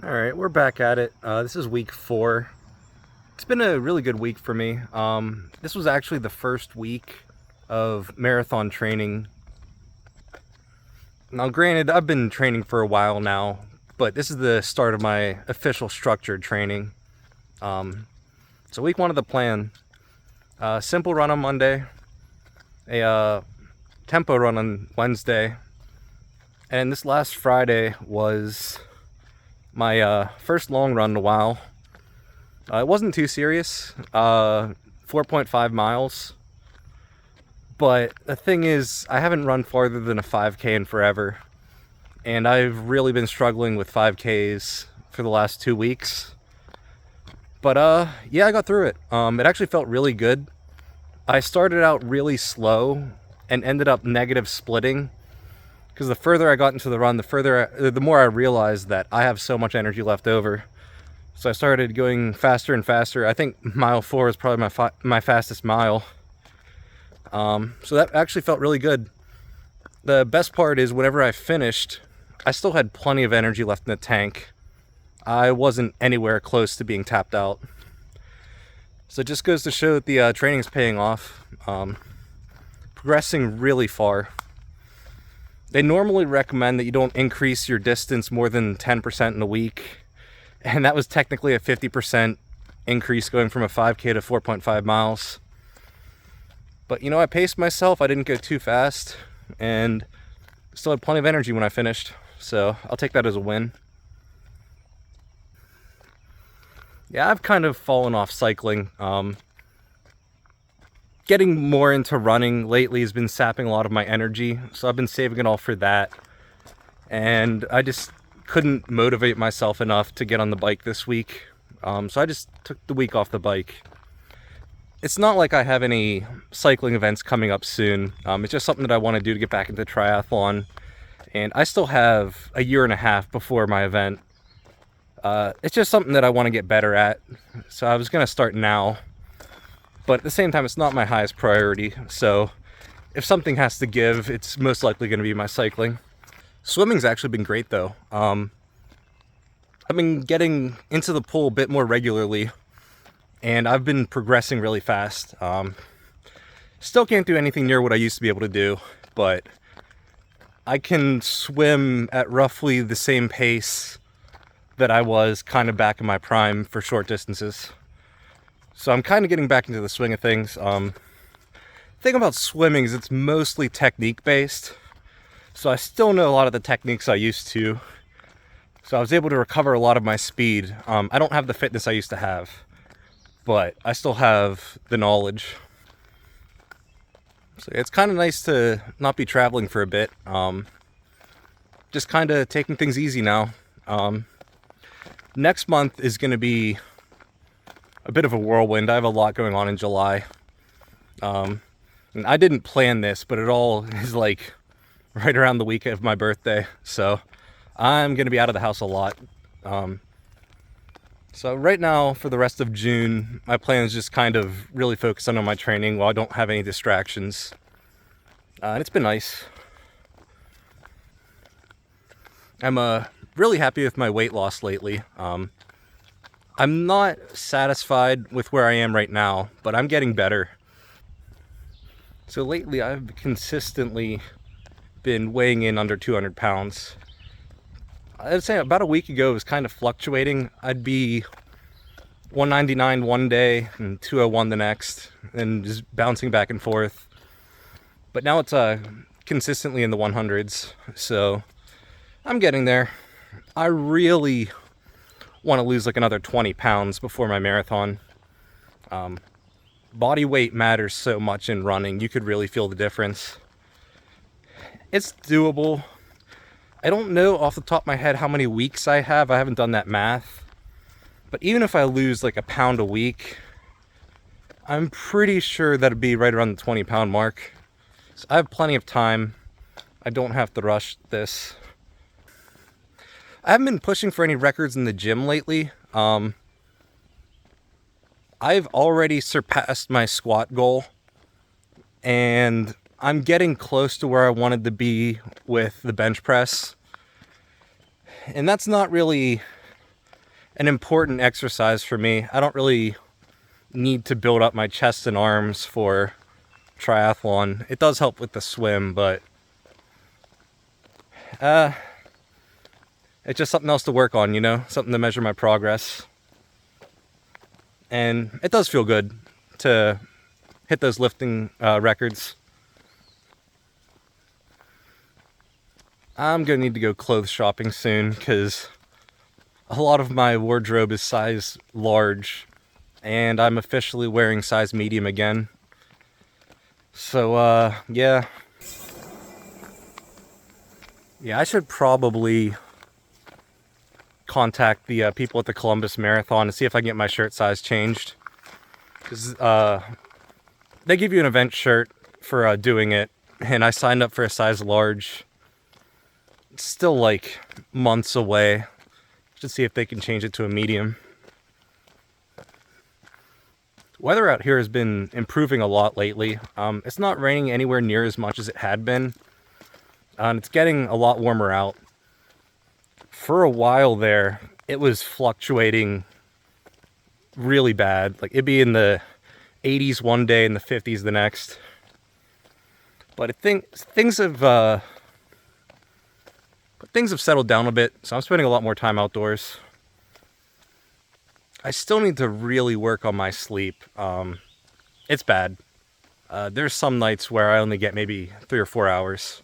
All right, we're back at it. This is week 4. It's been a really good week for me. This was actually the first week of marathon training. Now, granted, I've been training for a while now, but this is the start of my official structured training. So week 1 of the plan, simple run on Monday, a tempo run on Wednesday, and this last Friday was my first long run in a while. It wasn't too serious, 4.5 miles. But the thing is, I haven't run farther than a 5K in forever. And I've really been struggling with 5Ks for the last 2 weeks. But yeah, I got through it. It actually felt really good. I started out really slow and ended up negative splitting. Because the further I got into the run, the more I realized that I have so much energy left over. So I started going faster and faster. I think mile 4 is probably my fastest mile. So that actually felt really good. The best part is whenever I finished, I still had plenty of energy left in the tank. I wasn't anywhere close to being tapped out. So it just goes to show that the training's paying off. Progressing really far. They normally recommend that you don't increase your distance more than 10% in a week. And that was technically a 50% increase going from a 5K to 4.5 miles. But you know, I paced myself. I didn't go too fast and still had plenty of energy when I finished. So I'll take that as a win. Yeah, I've kind of fallen off cycling. Getting more into running lately has been sapping a lot of my energy, so I've been saving it all for that. And I just couldn't motivate myself enough to get on the bike this week, so I just took the week off the bike. It's not like I have any cycling events coming up soon. It's just something that I want to do to get back into triathlon, and I still have a year and a half before my event. It's just something that I want to get better at, so I was going to start now. But at the same time, it's not my highest priority, so if something has to give, it's most likely going to be my cycling. Swimming's actually been great, though. I've been getting into the pool a bit more regularly, and I've been progressing really fast. Still can't do anything near what I used to be able to do, but I can swim at roughly the same pace that I was kind of back in my prime for short distances. So I'm kind of getting back into the swing of things. The thing about swimming is it's mostly technique based. So I still know a lot of the techniques I used to. So I was able to recover a lot of my speed. I don't have the fitness I used to have, but I still have the knowledge. So it's kind of nice to not be traveling for a bit. Just kind of taking things easy now. Next month is going to be a bit of a whirlwind. I have a lot going on in July. And I didn't plan this, but it all is like right around the week of my birthday. So I'm going to be out of the house a lot. So right now, for the rest of June, my plan is just kind of really focus on my training while I don't have any distractions. And it's been nice. I'm really happy with my weight loss lately. I'm not satisfied with where I am right now, but I'm getting better. So lately I've consistently been weighing in under 200 pounds. I'd say about a week ago it was kind of fluctuating. I'd be 199 one day and 201 the next, and just bouncing back and forth. But now it's consistently in the 100s, so I'm getting there. I really want to lose like another 20 pounds before my marathon. Body weight matters so much in running. You could really feel the difference. It's doable. I don't know off the top of my head how many weeks I have. I haven't done that math. But even if I lose like a pound a week, I'm pretty sure that'd be right around the 20 pound mark. So I have plenty of time. I don't have to rush this. I haven't been pushing for any records in the gym lately. I've already surpassed my squat goal, and I'm getting close to where I wanted to be with the bench press. And that's not really an important exercise for me. I don't really need to build up my chest and arms for triathlon. It does help with the swim, but it's just something else to work on, you know? Something to measure my progress. And it does feel good to hit those lifting records. I'm gonna need to go clothes shopping soon because a lot of my wardrobe is size large and I'm officially wearing size medium again. So yeah, I should probably contact the people at the Columbus Marathon and see if I can get my shirt size changed, because they give you an event shirt for doing it, and I signed up for a size large. It's still like months away. Should see if they can change it to a medium. Weather out here has been improving a lot lately. It's not raining anywhere near as much as it had been, and it's getting a lot warmer out. For a while there, it was fluctuating really bad. Like, it'd be in the 80s one day and the 50s the next. But I think things have settled down a bit, so I'm spending a lot more time outdoors. I still need to really work on my sleep. It's bad. There's some nights where I only get maybe 3 or 4 hours.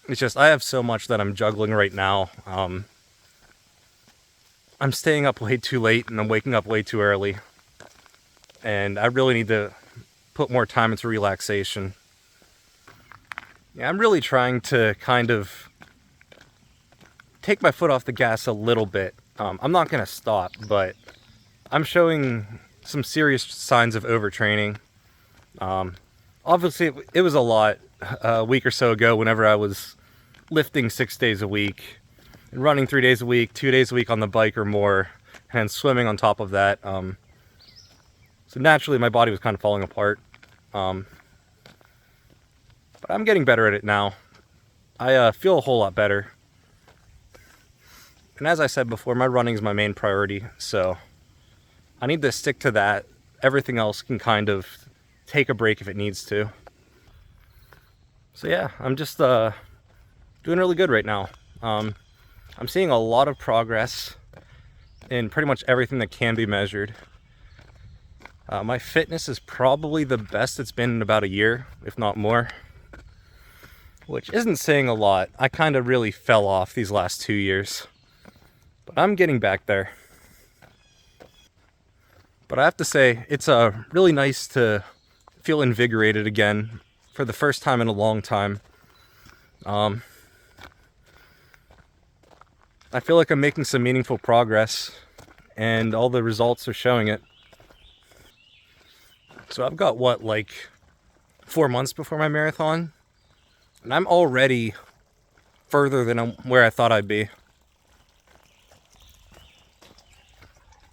It's just, I have so much that I'm juggling right now. I'm staying up way too late and I'm waking up way too early. And I really need to put more time into relaxation. Yeah, I'm really trying to kind of take my foot off the gas a little bit. I'm not going to stop, but I'm showing some serious signs of overtraining. Obviously, it was a lot a week or so ago whenever I was lifting 6 days a week, and running 3 days a week, 2 days a week on the bike or more, and swimming on top of that. So naturally, my body was kind of falling apart. But I'm getting better at it now. I feel a whole lot better. And as I said before, my running is my main priority, so I need to stick to that. Everything else can kind of take a break if it needs to. So yeah, I'm just doing really good right now. I'm seeing a lot of progress in pretty much everything that can be measured. My fitness is probably the best it's been in about a year, if not more. Which isn't saying a lot. I kind of really fell off these last 2 years. But I'm getting back there. But I have to say, it's really nice to feel invigorated again for the first time in a long time. I feel like I'm making some meaningful progress, and all the results are showing it. So I've got, like 4 months before my marathon, and I'm already further than where I thought I'd be.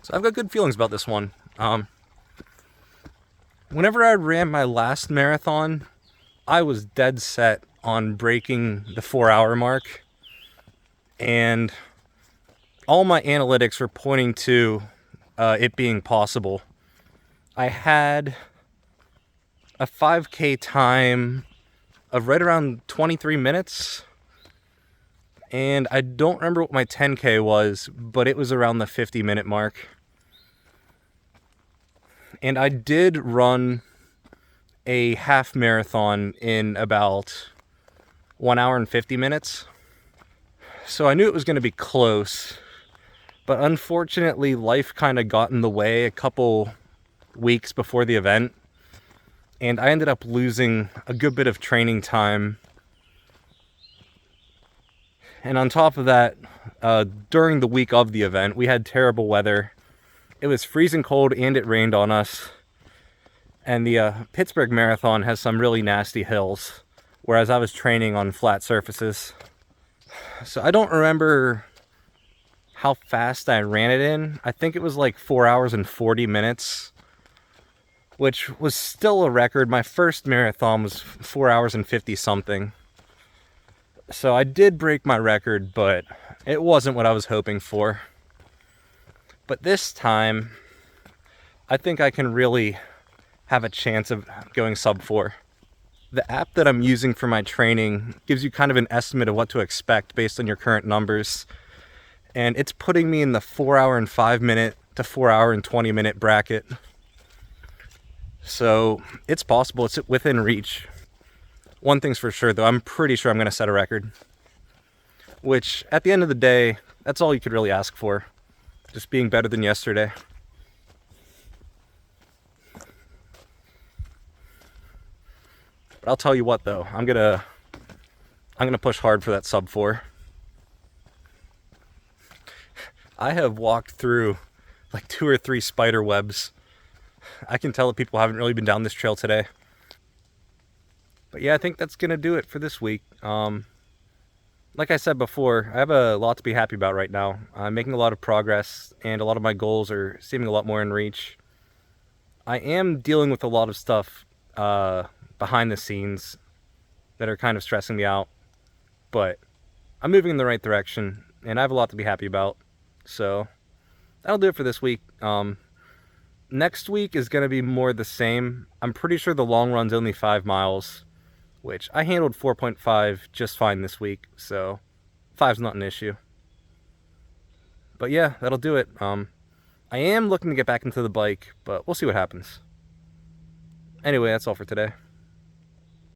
So I've got good feelings about this one. Whenever I ran my last marathon, I was dead set on breaking the 4-hour mark, and all my analytics were pointing to it being possible. I had a 5K time of right around 23 minutes, and I don't remember what my 10K was, but it was around the 50-minute mark. And I did run a half marathon in about 1 hour and 50 minutes. So I knew it was going to be close, but unfortunately life kind of got in the way a couple weeks before the event, and I ended up losing a good bit of training time. And on top of that, during the week of the event, we had terrible weather. It was freezing cold and it rained on us. And the Pittsburgh Marathon has some really nasty hills, whereas I was training on flat surfaces. So I don't remember how fast I ran it in. I think it was like 4 hours and 40 minutes, which was still a record. My first marathon was 4 hours and 50 something. So I did break my record, but it wasn't what I was hoping for. But this time, I think I can really have a chance of going sub 4. The app that I'm using for my training gives you kind of an estimate of what to expect based on your current numbers. And it's putting me in the 4 hour and 5 minute to 4 hour and 20 minute bracket. So it's possible, it's within reach. One thing's for sure though, I'm pretty sure I'm gonna set a record. Which, at the end of the day, that's all you could really ask for. Just being better than yesterday. But I'll tell you what though, I'm gonna push hard for that sub 4. I have walked through like 2 or 3 spider webs. I can tell that people haven't really been down this trail today. But yeah, I think that's gonna do it for this week. Like I said before, I have a lot to be happy about right now. I'm making a lot of progress, and a lot of my goals are seeming a lot more in reach. I am dealing with a lot of stuff behind the scenes that are kind of stressing me out, but I'm moving in the right direction, and I have a lot to be happy about. So that'll do it for this week. Next week is going to be more the same. I'm pretty sure the long run's only 5 miles, which I handled 4.5 just fine this week, so 5's not an issue. But yeah, that'll do it. I am looking to get back into the bike, but we'll see what happens. Anyway, that's all for today.